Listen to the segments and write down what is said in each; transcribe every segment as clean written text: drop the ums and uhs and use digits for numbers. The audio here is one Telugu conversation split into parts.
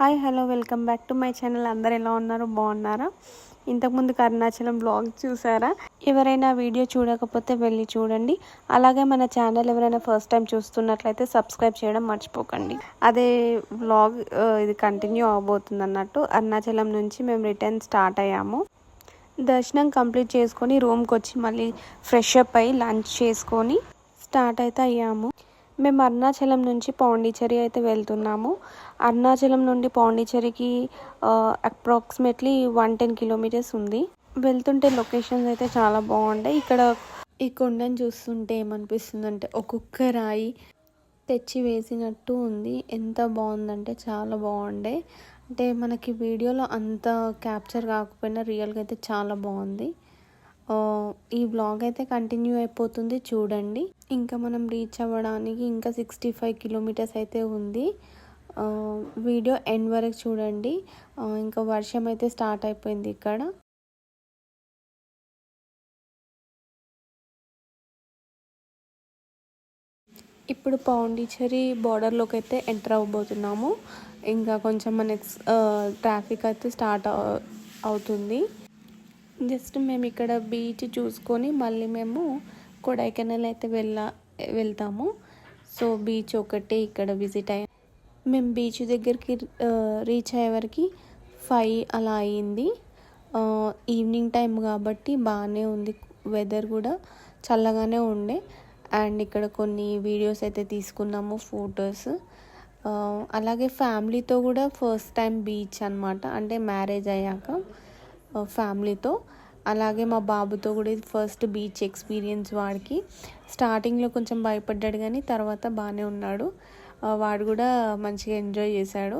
Hi hello welcome back to my channel. అందరు ఎలా ఉన్నారు, బాగున్నారా? ఇంతకుముందు అరుణాచలం బ్లాగ్ చూసారా? ఎవరైనా వీడియో చూడకపోతే వెళ్ళి చూడండి. అలాగే మన ఛానల్ ఎవరైనా ఫస్ట్ టైం చూస్తున్నట్లయితే సబ్స్క్రైబ్ చేయడం మర్చిపోకండి. అదే బ్లాగ్ ఇది కంటిన్యూ అవబోతుంది అన్నట్టు. అరుణాచలం నుంచి మేము రిటర్న్ స్టార్ట్ అయ్యాము. దర్శనం కంప్లీట్ చేసుకొని రూమ్కి వచ్చి మళ్ళీ ఫ్రెష్ అప్ అయ్యి లంచ్ చేసుకొని స్టార్ట్ అయితే అయ్యాము. మేము అరుణాచలం నుంచి పాండిచ్చేరి అయితే వెళ్తున్నాము. అరుణాచలం నుండి పాండిచ్చేరికి అప్రాక్సిమేట్లీ 110 కిలోమీటర్స్ ఉంది. వెళ్తుంటే లొకేషన్స్ అయితే చాలా బాగుంటాయి. ఇక్కడ ఈ కొండను చూస్తుంటే ఏమనిపిస్తుంది అంటే ఒక్కొక్క రాయి తెచ్చి వేసినట్టు ఉంది. ఎంత బాగుందంటే చాలా బాగుండే. అంటే మనకి వీడియోలో అంత క్యాప్చర్ కాకపోయినా రియల్గా అయితే చాలా బాగుంది. ఈ వ్లాగ్ అయితే కంటిన్యూ అయిపోతుంది, చూడండి. ఇంకా మనం రీచ్ అవ్వడానికి ఇంకా 65 కిలోమీటర్స్ అయితే ఉంది. వీడియో ఎండ్ వరకు చూడండి. ఇంకా వర్షం అయితే స్టార్ట్ అయిపోయింది ఇక్కడ. ఇప్పుడు పాండిచ్చేరి బార్డర్లోకి అయితే ఎంటర్ అవ్వబోతున్నాము. ఇంకా కొంచెం మనకి ట్రాఫిక్ అయితే స్టార్ట్ అవుతుంది. జస్ట్ మేము ఇక్కడ బీచ్ చూసుకొని మళ్ళీ మేము కొడైకెనాల్ అయితే వెళ్తాము. సో బీచ్ ఒకటే ఇక్కడ విజిట్ అయ్యాం. మేము బీచ్ దగ్గరికి రీచ్ అయ్యే వరకు 5 అలా అయింది. ఈవినింగ్ టైం కాబట్టి బాగానే ఉంది, వెదర్ కూడా చల్లగానే ఉండే. అండ్ ఇక్కడ కొన్ని వీడియోస్ అయితే తీసుకున్నాము, ఫొటోస్. అలాగే ఫ్యామిలీతో కూడా ఫస్ట్ టైం బీచ్ అనమాట, అంటే మ్యారేజ్ అయ్యాక ఫ్యామిలీతో. అలాగే మా బాబుతో కూడా ఇది ఫస్ట్ బీచ్ ఎక్స్పీరియన్స్. వాడికి స్టార్టింగ్లో కొంచెం భయపడ్డాడు కానీ తర్వాత బాగానే ఉన్నాడు. వాడు కూడా మంచిగా ఎంజాయ్ చేశాడు.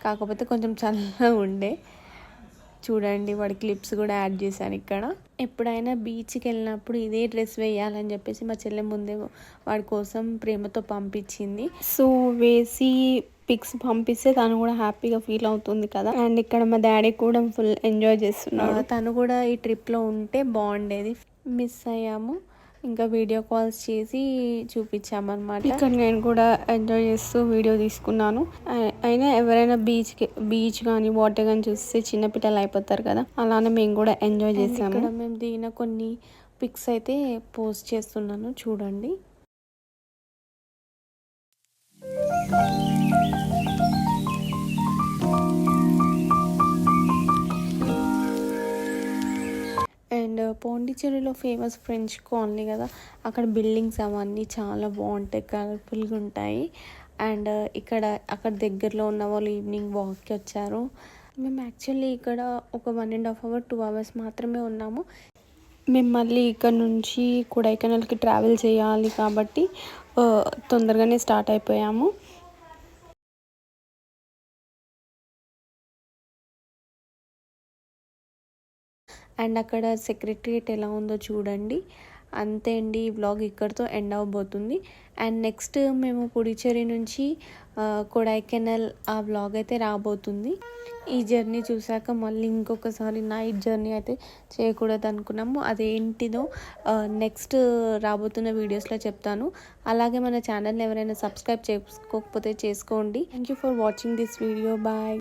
కాకపోతే కొంచెం చల్లగా ఉండే. చూడండి, వాడి క్లిప్స్ కూడా యాడ్ చేశాను ఇక్కడ. ఎప్పుడైనా బీచ్కి వెళ్ళినప్పుడు ఇదే డ్రెస్ వేయాలని చెప్పేసి మా చెల్లె ముందే వాడి కోసం ప్రేమతో పంపించింది. సో వేసి పిక్స్ పంపిస్తే తను కూడా హ్యాపీగా ఫీల్ అవుతుంది కదా. అండ్ ఇక్కడ మా డాడీ కూడా ఫుల్ ఎంజాయ్ చేస్తున్నాడు. తను కూడా ఈ ట్రిప్లో ఉంటే బాగుండేది. మిస్ అయ్యాము. ఇంకా వీడియో కాల్స్ చేసి చూపించామన్నమాట. ఇక్కడ నేను కూడా ఎంజాయ్ చేస్తూ వీడియో తీసుకున్నాను. అయినా ఎవరైనా బీచ్ కానీ వాటర్ కానీ చూస్తే చిన్నపిల్లలు అయిపోతారు కదా, అలానే మేము కూడా ఎంజాయ్ చేసాము. ఇక్కడ మేము దిగిన కొన్ని పిక్స్ అయితే పోస్ట్ చేస్తున్నాను, చూడండి. అండ్ పాండిచ్చేరిలో ఫేమస్ ఫ్రెంచ్ కాలనీ కదా, అక్కడ బిల్డింగ్స్ అవన్నీ చాలా బాగుంటాయి, కలర్ఫుల్గా ఉంటాయి. అండ్ అక్కడ దగ్గరలో ఉన్న వాళ్ళు ఈవినింగ్ వాక్కి వచ్చారు. మేము యాక్చువల్లీ ఇక్కడ ఒక 1.5 hours 2 hours మాత్రమే ఉన్నాము. మేము మళ్ళీ ఇక్కడ నుంచి కొడైకెనాల్కి ట్రావెల్ చేయాలి కాబట్టి తొందరగానే స్టార్ట్ అయిపోయాము. అండ్ అక్కడ సెక్రటరియట్ ఎలా ఉందో చూడండి. అంతే అండి, ఈ వ్లాగ్ ఇక్కడితో ఎండ్ అవ్వబోతుంది. అండ్ నెక్స్ట్ మేము పుడుచ్చేరి నుంచి కొడైకెనాల్ ఆ వ్లాగ్ అయితే రాబోతుంది. ఈ జర్నీ చూసాక మళ్ళీ ఇంకొకసారి నైట్ జర్నీ అయితే చేయకూడదు అనుకున్నాము. అదేంటిదో నెక్స్ట్ రాబోతున్న వీడియోస్లో చెప్తాను. అలాగే మన ఛానల్ని ఎవరైనా సబ్స్క్రైబ్ చేసుకోకపోతే చేసుకోండి. Thank you for watching this video. Bye.